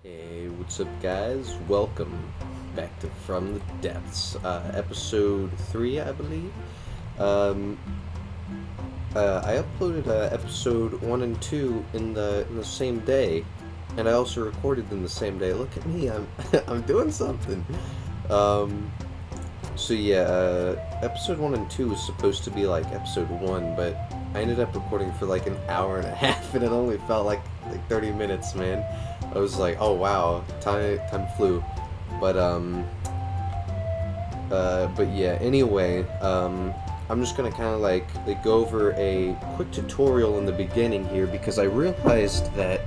Hey, what's up, guys? Welcome back to From the Depths, episode 3, I believe. Um, I uploaded episode 1 and 2 in the same day, and I also recorded them the same day. Look at me, I'm I'm doing something. Um, so yeah, episode 1 and 2 was supposed to be like episode 1, but I ended up recording for like an hour and a half, and it only felt like 30 minutes, man. I was like, oh wow, time flew. But but yeah. Anyway, I'm just gonna kind of like go over a quick tutorial in the beginning here because I realized that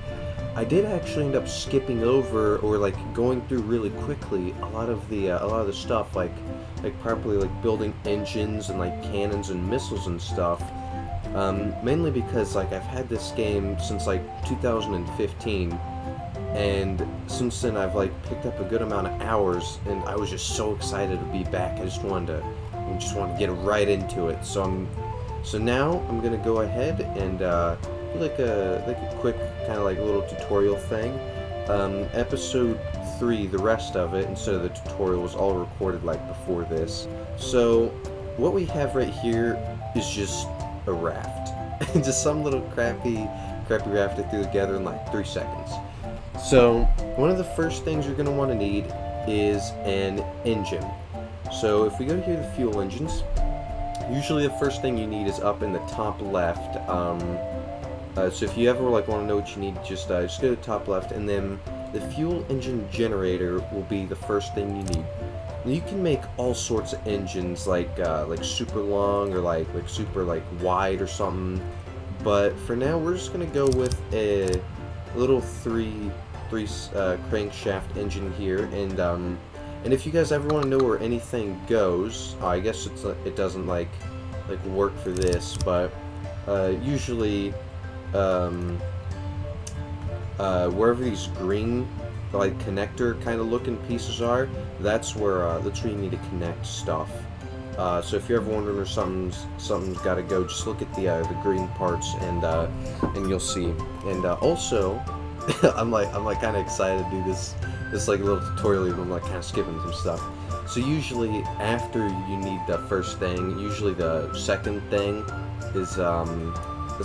I did actually end up skipping over or like going through really quickly a lot of the stuff like properly like building engines and like cannons and missiles and stuff. Mainly because like I've had this game since like 2015, and since then I've like picked up a good amount of hours, and I was just so excited to be back. I just wanted to get right into it. So now I'm gonna go ahead and do like a quick kind of like little tutorial thing. Episode 3, the rest of it, instead of the tutorial, was all recorded like before this. So what we have right here is just a raft. Just some little crappy raft I threw together in like 3 seconds. So one of the first things you're going to want to need is an engine. So if we go here to fuel engines, usually the first thing you need is up in the top left. So if you ever like want to know what you need, just go to the top left, and then the fuel engine generator will be the first thing you need. You can make all sorts of engines, like super long or like super like wide or something. But for now, we're just gonna go with a little three crankshaft engine here, and if you guys ever want to know where anything goes, I guess it doesn't like work for this, but usually wherever these green like connector kind of looking pieces are, that's where you need to connect stuff. So if you're ever wondering where something's got to go, just look at the green parts, and you'll see. And also, I'm kind of excited to do this like little tutorial, even I'm like kind of skipping some stuff. So usually after you need the first thing, usually the second thing is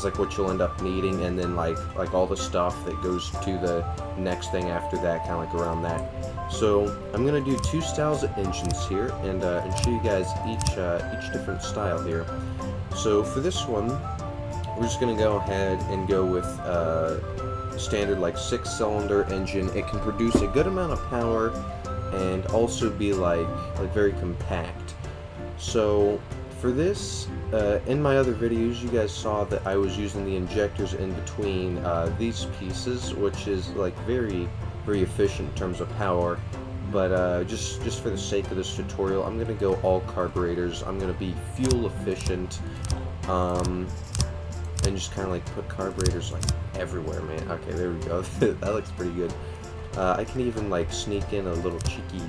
like what you'll end up needing, and then like all the stuff that goes to the next thing after that, kind of like around that. So I'm gonna do 2 styles of engines here, and show you guys each different style here. So for this one, we're just gonna go ahead and go with standard like 6-cylinder engine. It can produce a good amount of power and also be like very compact. So for this, in my other videos, you guys saw that I was using the injectors in between these pieces, which is like very efficient in terms of power. But just for the sake of this tutorial, I'm gonna go all carburetors. I'm gonna be fuel efficient, and just kind of like put carburetors like everywhere, man. Okay, there we go. That looks pretty good. I can even like sneak in a little cheeky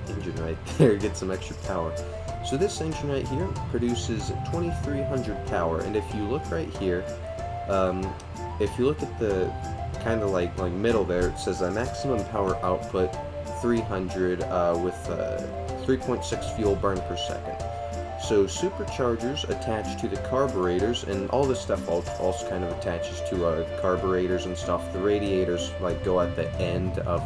engine right there, get some extra power. So this engine right here produces 2300 power, and if you look right here, if you look at the kind of like middle there, it says maximum power output 300 with 3.6 fuel burn per second. So superchargers attach to the carburetors, and all this stuff also kind of attaches to carburetors and stuff. The radiators like go at the end of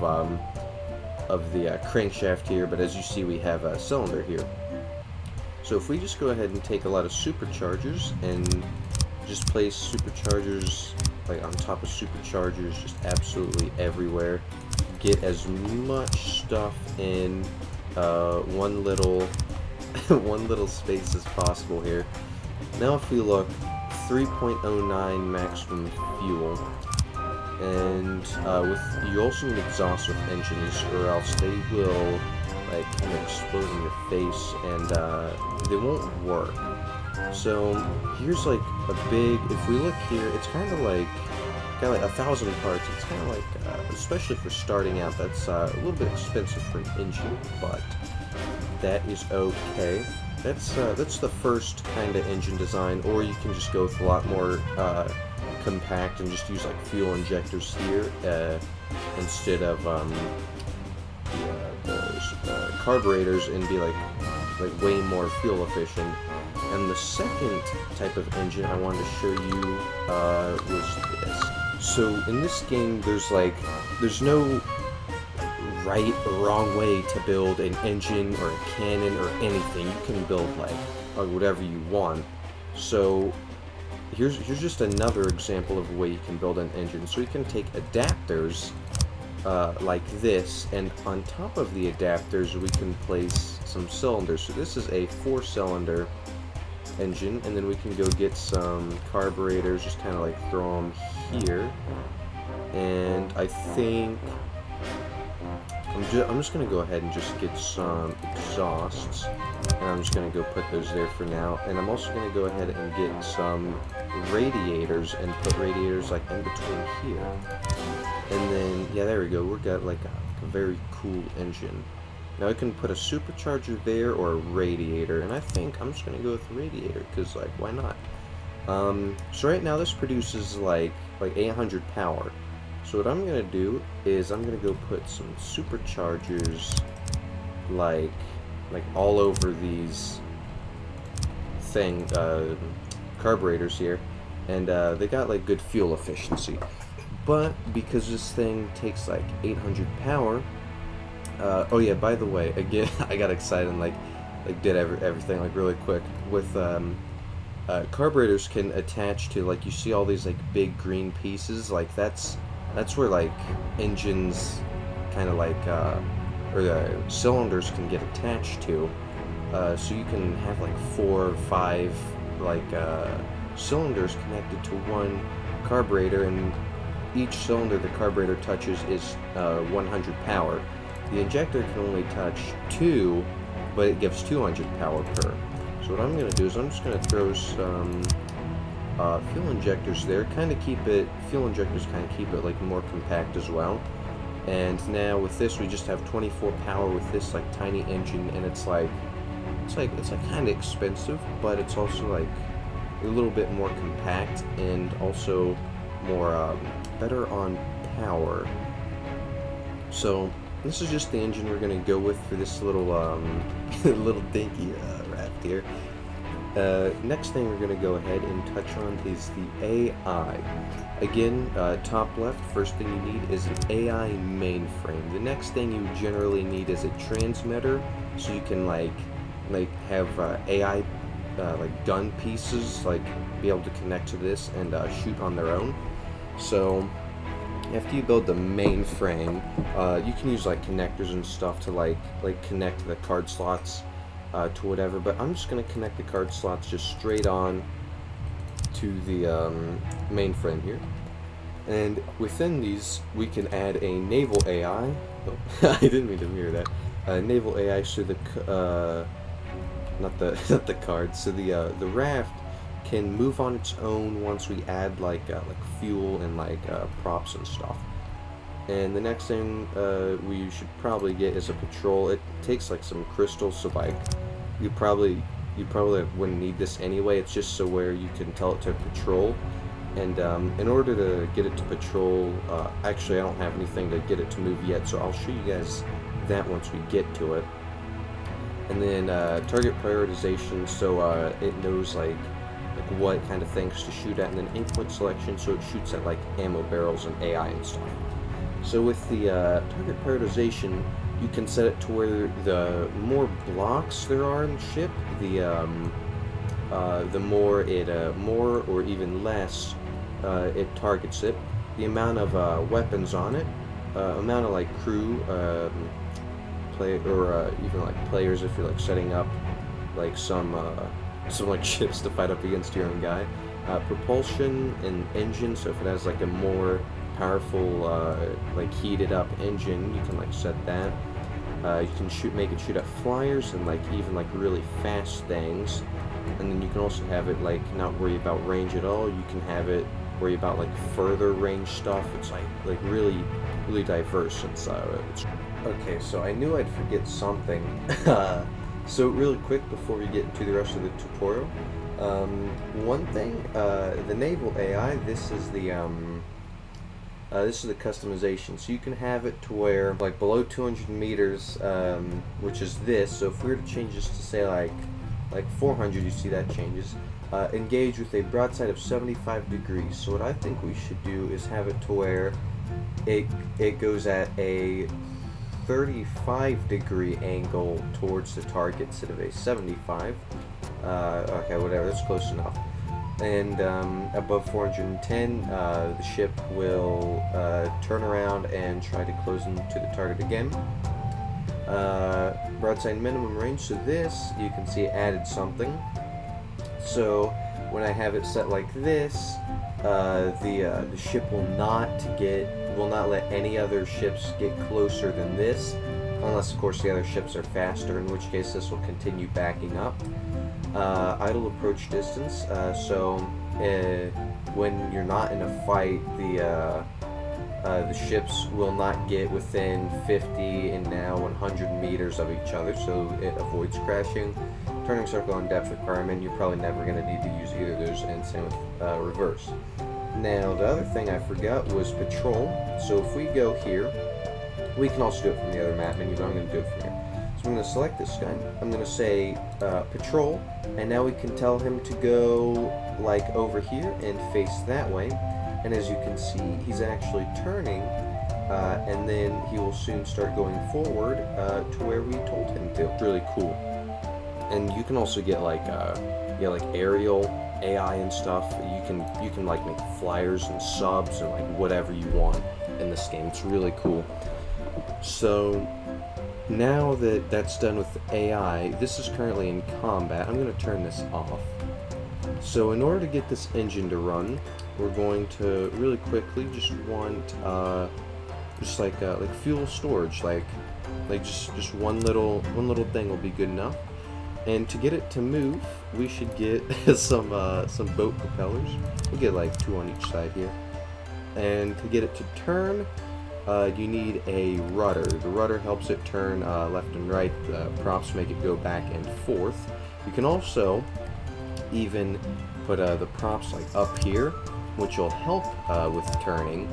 the crankshaft here, but as you see, we have a cylinder here. So if we just go ahead and take a lot of superchargers and just place superchargers like on top of superchargers, just absolutely everywhere, get as much stuff in one little space as possible here. Now if we look, 3.09 maximum fuel, and you also need exhaust with engines, or else they will like kind of explode in your face, and they won't work. So here's like a big, if we look here, it's kind of like 1,000 parts. It's kind of like, especially for starting out, that's a little bit expensive for an engine, but that is okay. That's the first kind of engine design, or you can just go with a lot more compact and just use like fuel injectors here instead of the carburetors, and be like way more fuel efficient. And the second type of engine I wanted to show you was this. So in this game, there's no right or wrong way to build an engine or a cannon or anything. You can build like whatever you want. So here's just another example of a way you can build an engine. So you can take adapters like this, and on top of the adapters we can place some cylinders. So this is a 4-cylinder engine, and then we can go get some carburetors, just kind of like throw them here, and I think I'm just going to go ahead and just get some exhausts, and I'm just going to go put those there for now. And I'm also going to go ahead and get some radiators and put radiators like in between here. And then, yeah, there we go. We've got like a very cool engine. Now I can put a supercharger there or a radiator, and I think I'm just going to go with radiator, because like, why not? So right now this produces like 800 power. So what I'm going to do is I'm going to go put some superchargers like all over these carburetors here, and they got like good fuel efficiency. But because this thing takes like 800 power, oh yeah, by the way, again, I got excited and like did everything like really quick with carburetors can attach to, like, you see all these like big green pieces, like that's where like engines kind of like or the cylinders can get attached to. So you can have like 4 or 5 like cylinders connected to one carburetor, and each cylinder the carburetor touches is 100 power. The injector can only touch 2, but it gives 200 power per. So what I'm going to do is I'm just going to throw some fuel injectors there, fuel injectors kind of keep it like more compact as well. And now with this we just have 24 power with this like tiny engine, and it's like kind of expensive, but it's also like a little bit more compact and also more better on power. So this is just the engine we're gonna go with for this little little dinky raft here. Next thing we're gonna go ahead and touch on is the AI. Again, top left, first thing you need is an AI mainframe. The next thing you generally need is a transmitter, so you can like have AI like gun pieces like be able to connect to this and shoot on their own. So after you build the mainframe, you can use like connectors and stuff to like connect the card slots to whatever, but I'm just going to connect the card slots just straight on to the mainframe here. And within these we can add a naval AI. Oh, I didn't mean to mirror that. Naval AI, so the not the card, so the raft can move on its own once we add like fuel and like props and stuff. And the next thing we should probably get is a patrol. It takes like some crystals, so like you probably wouldn't need this anyway. It's just so where you can tell it to patrol. And in order to get it to patrol, actually I don't have anything to get it to move yet, so I'll show you guys that once we get to it. And then target prioritization, so it knows like what kind of things to shoot at, and then aim selection, so it shoots at like ammo barrels and AI and stuff. So with the target prioritization, you can set it to where the more blocks there are in the ship, the more it more or even less it targets it. The amount of weapons on it, amount of like crew, even like players if you're like setting up like some like ships to fight up against your own guy. Propulsion and engine, so if it has like a more powerful like heated up engine, you can like set that. You can make it shoot at flyers and like even like really fast things. And then you can also have it like not worry about range at all. You can have it worry about like further range stuff. It's like really diverse. It's okay, so I knew I'd forget something. So really quick before we get into the rest of the tutorial, One thing, the naval AI, this is the customization. So you can have it to where, like, below 200 meters, which is this. So if we were to change this to, say, like 400, you see that changes. Engage with a broadside of 75 degrees. So what I think we should do is have it to where it goes at a 35-degree angle towards the target instead of a 75. Okay, whatever, that's close enough. And above 410, the ship will turn around and try to close into the target again. Broadside minimum range, so this, you can see, added something. So when I have it set like this, the ship will not let any other ships get closer than this, unless of course the other ships are faster, in which case this will continue backing up. Idle approach distance, so when you're not in a fight, the ships will not get within 50 and now 100 meters of each other, so it avoids crashing. Turning circle and depth requirement, you're probably never going to need to use either of those, and same with reverse. Now, the other thing I forgot was patrol. So if we go here, we can also do it from the other map menu, but I'm going to do it from here. So I'm going to select this guy, I'm going to say patrol, and now we can tell him to go like over here and face that way. And as you can see, he's actually turning, and then he will soon start going forward to where we told him to. It's really cool. And you can also get like like aerial AI and stuff. You can like make flyers and subs and like whatever you want in this game. It's really cool. So now that that's done with AI, this is currently in combat. I'm going to turn this off. So in order to get this engine to run, we're going to really quickly just want just like fuel storage, like just one little thing will be good enough. And to get it to move, we should get some boat propellers. We'll get like 2 on each side here. And to get it to turn, you need a rudder. The rudder helps it turn left and right. The props make it go back and forth. You can also even put the props like up here, which will help with turning,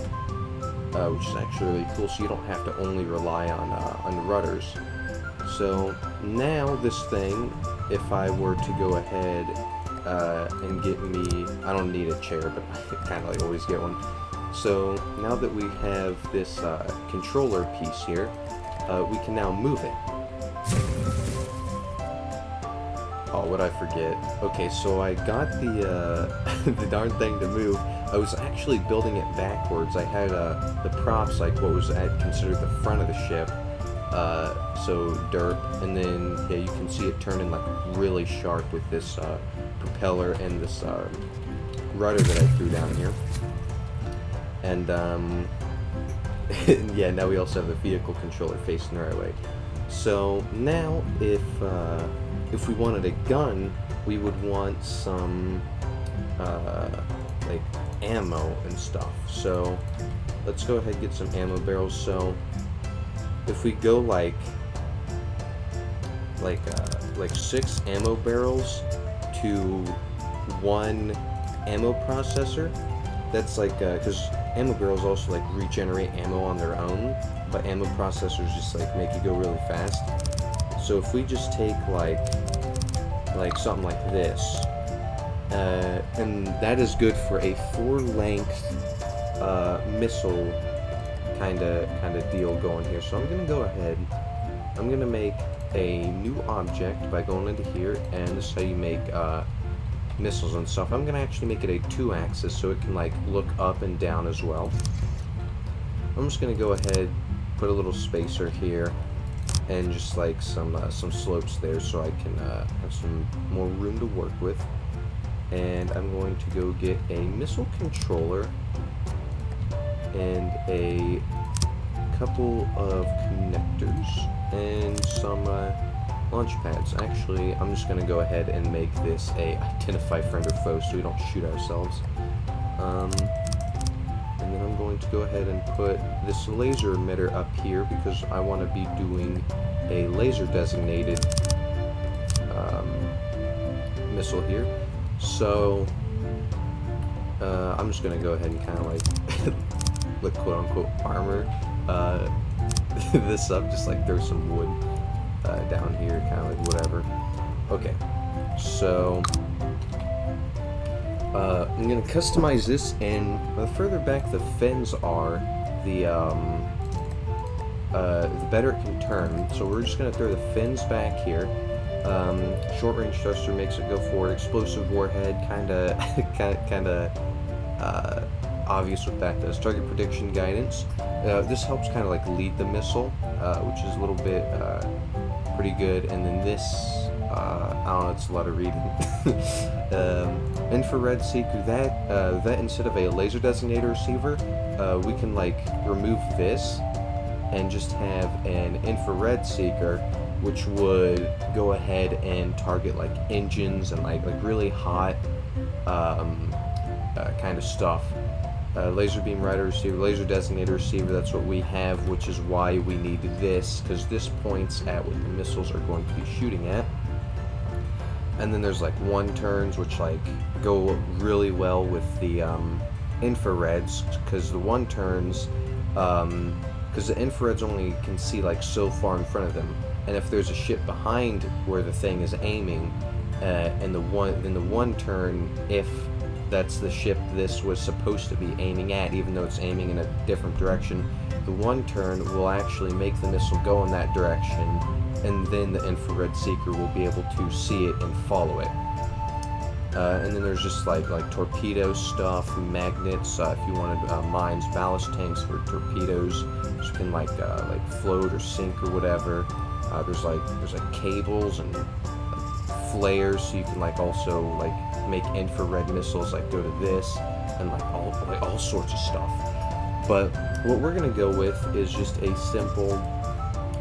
which is actually really cool. So you don't have to only rely on rudders. So now this thing, if I were to go ahead and get me, I don't need a chair, but I kind of like always get one. So now that we have this controller piece here, we can now move it. Oh, what'd I forget? Okay, so I got the the darn thing to move. I was actually building it backwards. I had the props like what was considered the front of the ship. So derp, and then yeah, you can see it turning like really sharp with this propeller and this rudder that I threw down here. And yeah, now we also have the vehicle controller facing the right way. So now if we wanted a gun, we would want some like ammo and stuff. So let's go ahead and get some ammo barrels. So if we go like 6 ammo barrels to 1 ammo processor, that's like because ammo barrels also like regenerate ammo on their own, but ammo processors just like make it go really fast. So if we just take like something like this, and that is good for a 4-length missile kind of deal going here. So I'm gonna go ahead, I'm gonna make a new object by going into here, and this is how you make missiles and stuff. I'm gonna actually make it a 2-axis so it can like look up and down as well. I'm just gonna go ahead, put a little spacer here, and just like some slopes there so I can have some more room to work with. And I'm going to go get a missile controller and a couple of connectors and some launch pads. Actually, I'm just going to go ahead and make this a identify friend or foe so we don't shoot ourselves. And then I'm going to go ahead and put this laser emitter up here because I want to be doing a laser designated missile here. So, I'm just gonna go ahead and kind of like quote-unquote armor this up, just like throw some wood down here, kind of like whatever. Okay, so I'm gonna customize this, and the further back the fins are, the better it can turn. So we're just gonna throw the fins back here. Short range thruster makes it go forward. Explosive warhead, kinda obvious what that does. Target prediction guidance. This helps kind of like lead the missile, which is a little bit pretty good. And then this, I don't know, it's a lot of reading. Infrared seeker. That instead of a laser designator receiver, we can like remove this and just have an infrared seeker, which would go ahead and target like engines and like really hot kind of stuff. Laser beam rider receiver, laser designator receiver, that's what we have, which is why we need this, because this points at what the missiles are going to be shooting at. And then there's like one turns, which like go really well with the infrareds, because the one turns, because the infrareds only can see like so far in front of them, and if there's a ship behind where the thing is aiming, and the one turn, if that's the ship this was supposed to be aiming at, even though it's aiming in a different direction, the one turn will actually make the missile go in that direction, and then the infrared seeker will be able to see it and follow it. And then there's just like torpedo stuff, magnets, if you wanted mines, ballast tanks for torpedoes, so you can like float or sink or whatever. There's like cables and flares, so you can like also like make infrared missiles like go to this, and like all sorts of stuff. But what we're gonna go with is just a simple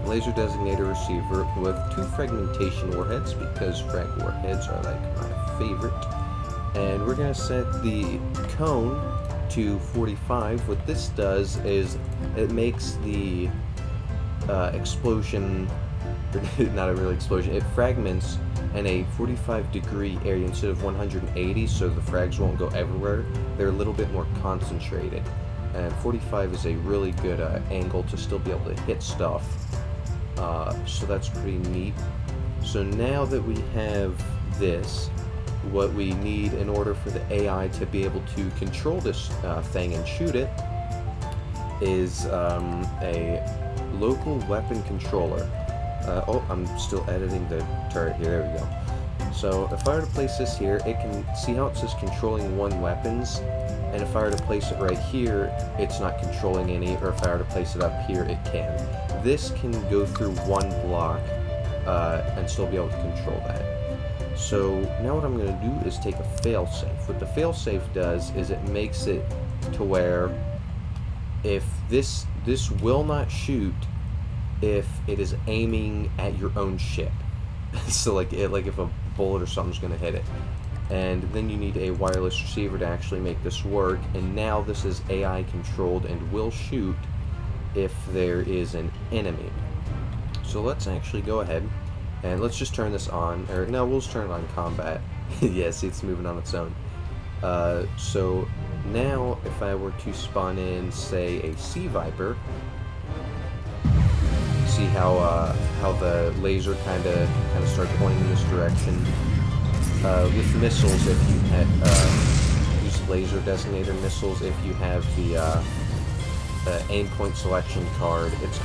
laser designator receiver with 2 fragmentation warheads, because frag warheads are like my favorite. And we're gonna set the cone to 45. What this does is it makes the explosion, not a real explosion, it fragments in a 45-degree area instead of 180, so the frags won't go everywhere. They're a little bit more concentrated, and 45 is a really good angle to still be able to hit stuff, so that's pretty neat. So now that we have this, what we need in order for the AI to be able to control this thing and shoot it is a local weapon controller. Oh, I'm still editing the turret here, there we go. So if I were to place this here, it can see how it says controlling 1 weapons, and if I were to place it right here, it's not controlling any, or if I were to place it up here, it can. This can go through 1 block and still be able to control that. So now what I'm going to do is take a failsafe. What the failsafe does is it makes it to where if this will not shoot if it is aiming at your own ship. So like if a bullet or something's going to hit it. And then you need a wireless receiver to actually make this work, and now this is AI controlled and will shoot if there is an enemy. So let's actually go ahead and let's just turn this on, or no, we'll just turn it on combat. Yeah, see, it's moving on its own. So now if I were to spawn in, say, a Sea Viper, see how the laser kind of starts pointing in this direction. With missiles, if you had use laser designator missiles, if you have the aim point selection card, it's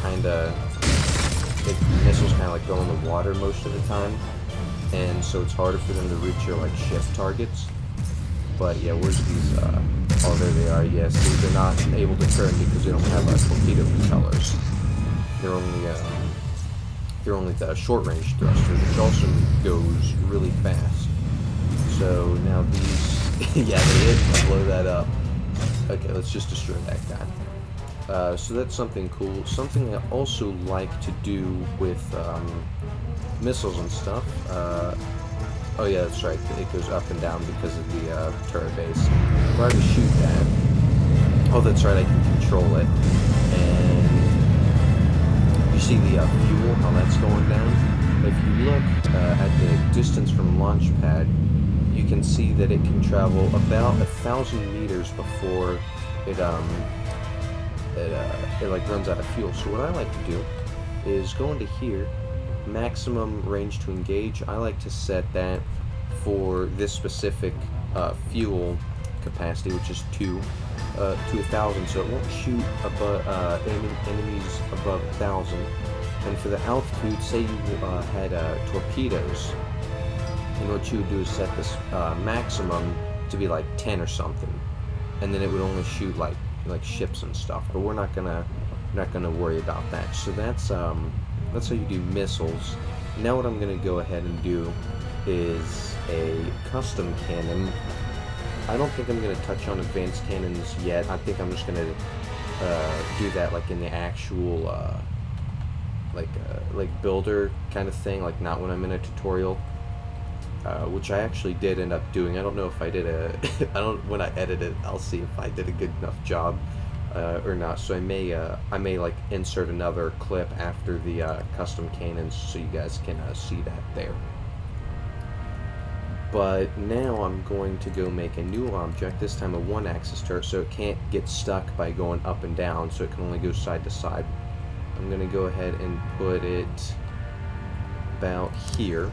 missiles kind of like go in the water most of the time, and so it's harder for them to reach your like ship targets. But yeah, where's these? Oh, there they are. Yes, yeah, they're not able to turn because they don't have torpedo propellers. They're only the short-range thrusters, which also goes really fast. So now these, yeah, they hit. Blow that up. Okay, let's just destroy that guy. So that's something cool. Something I also like to do with missiles and stuff. Oh yeah, that's right. It goes up and down because of the turret base. If I were to shoot that, oh, that's right. I can control it. And you see the fuel, how that's going down. If you look at the distance from launch pad, you can see that it can travel about 1,000 meters before it like runs out of fuel. So what I like to do is go into here, maximum range to engage. I like to set that for this specific fuel capacity, which is 2 to 1,000, so it won't shoot above enemies above 1,000. And for the altitude, say you had torpedoes, and what you would do is set this maximum to be like 10 or something, and then it would only shoot like ships and stuff. But we're not gonna worry about that. So that's how you do missiles. Now what I'm gonna go ahead and do is a custom cannon. I don't think I'm gonna touch on advanced cannons yet. I think I'm just gonna do that like in the actual like builder kind of thing, like not when I'm in a tutorial. Which I actually did end up doing. I don't know if I did when I edit it, I'll see if I did a good enough job or not. So I may like insert another clip after the custom cannons so you guys can see that there. But now I'm going to go make a new object, this time a 1-axis turret, so it can't get stuck by going up and down, so it can only go side to side. I'm going to go ahead and put it about here.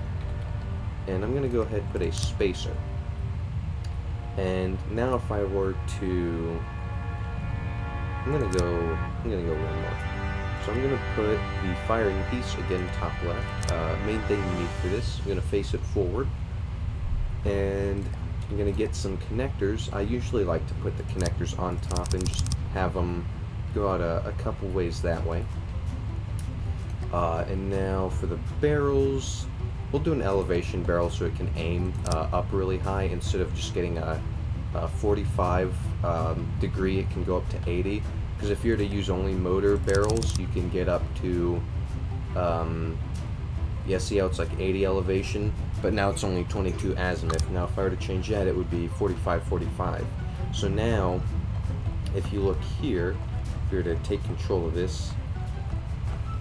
And I'm going to go ahead and put a spacer. And now if I were to... I'm going to go one more. So I'm going to put the firing piece, again, top left. Main thing you need for this, I'm going to face it forward. And I'm going to get some connectors. I usually like to put the connectors on top and just have them go out a couple ways that way. And now for the barrels... We'll do an elevation barrel so it can aim up really high instead of just getting a 45 degree. It can go up to 80. Because if you're to use only motor barrels, you can get up to, see how it's like 80 elevation, but now it's only 22 azimuth. Now if I were to change that, it would be 45. So now, if you look here, if you were to take control of this,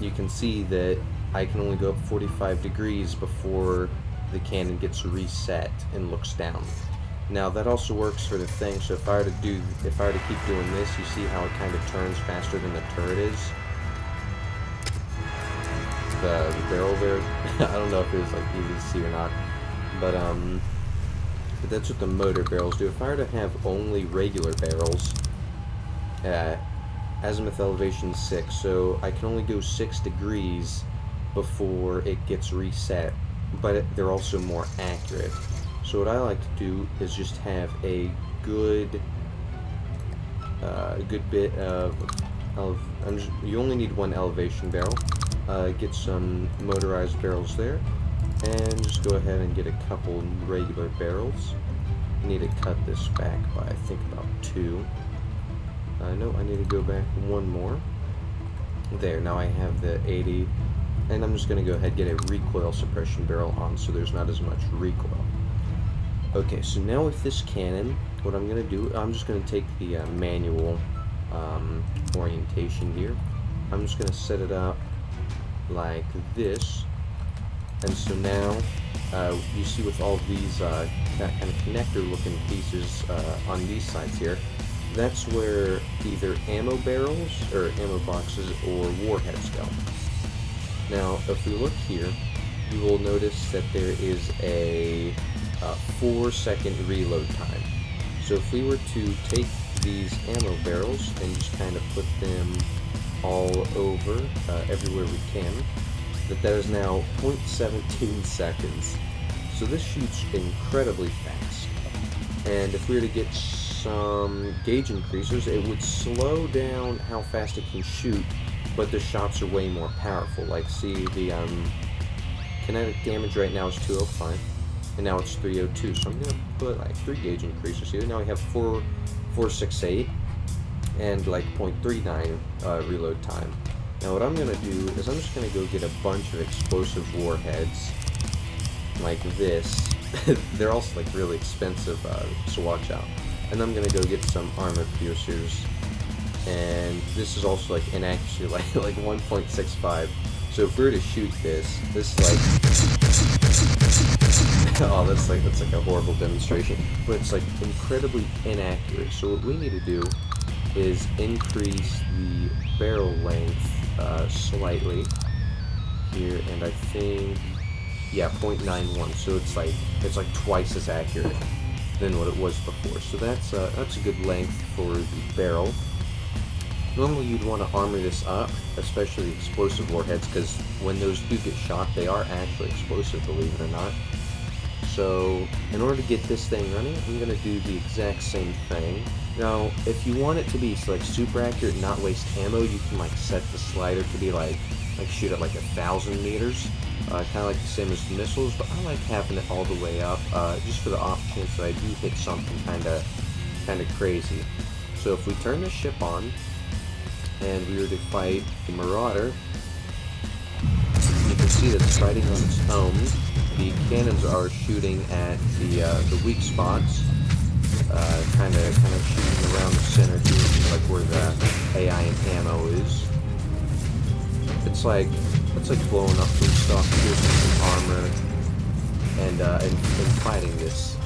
you can see that I can only go up 45 degrees before the cannon gets reset and looks down. Now that also works for the thing, so if I were to keep doing this, you see how it kind of turns faster than the turret is? The barrel there, I don't know if it was like easy to see or not, but that's what the motor barrels do. If I were to have only regular barrels, azimuth elevation 6, so I can only go 6 degrees before it gets reset, but they're also more accurate. So what I like to do is just have a good bit of you only need 1 elevation barrel. Get some motorized barrels there, and just go ahead and get a couple regular barrels. I need to cut this back by I think about 2. No, I need to go back 1 more. There, now I have the 80. And I'm just going to go ahead and get a recoil suppression barrel on so there's not as much recoil. Okay, so now with this cannon, what I'm going to do, I'm just going to take the manual orientation here. I'm just going to set it up like this. And so now, you see with all these that kind of connector looking pieces on these sides here, that's where either ammo barrels or ammo boxes or warheads go. Now, if we look here, you will notice that there is a 4-second reload time. So if we were to take these ammo barrels and just kind of put them all over everywhere we can, that is now 0.17 seconds. So this shoots incredibly fast. And if we were to get some gauge increasers, it would slow down how fast it can shoot, but the shots are way more powerful. Like, see, the kinetic damage right now is 205, and now it's 302. So I'm gonna put like 3 gauge increasers here. Now we have 468 and like 0.39 reload time. Now what I'm gonna do is I'm just gonna go get a bunch of explosive warheads like this. They're also like really expensive, so watch out. And I'm gonna go get some armor piercers. And this is also like inaccuracy, like 1.65. So if we were to shoot this like oh, that's like a horrible demonstration, but it's like incredibly inaccurate. So what we need to do is increase the barrel length slightly here, and I think, yeah, 0.91. So it's like twice as accurate than what it was before. So that's a good length for the barrel. Normally you'd want to armor this up, especially explosive warheads, because when those do get shot, they are actually explosive, believe it or not. So in order to get this thing running, I'm going to do the exact same thing. Now, if you want it to be like super accurate and not waste ammo, you can like set the slider to be like shoot at like 1,000 meters, kind of like the same as the missiles. But I like having it all the way up, just for the off chance that I do hit something kind of crazy. So if we turn the ship on, and we were to fight the Marauder, you can see that it's fighting on its own. The cannons are shooting at the weak spots, kind of shooting around the center here, like where the AI and ammo is. It's like blowing up some stuff, piercing some armor, and fighting this.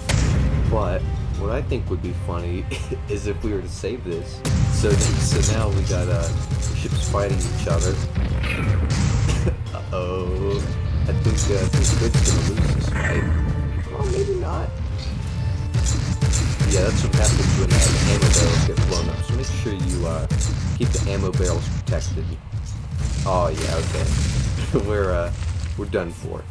But what I think would be funny is if we were to save this. So now we got ships fighting each other. Uh-oh. I think Good's gonna lose this fight. Oh, maybe not. Yeah, that's what happens when the ammo barrels get blown up. So make sure you keep the ammo barrels protected. Oh yeah, okay. We're done for.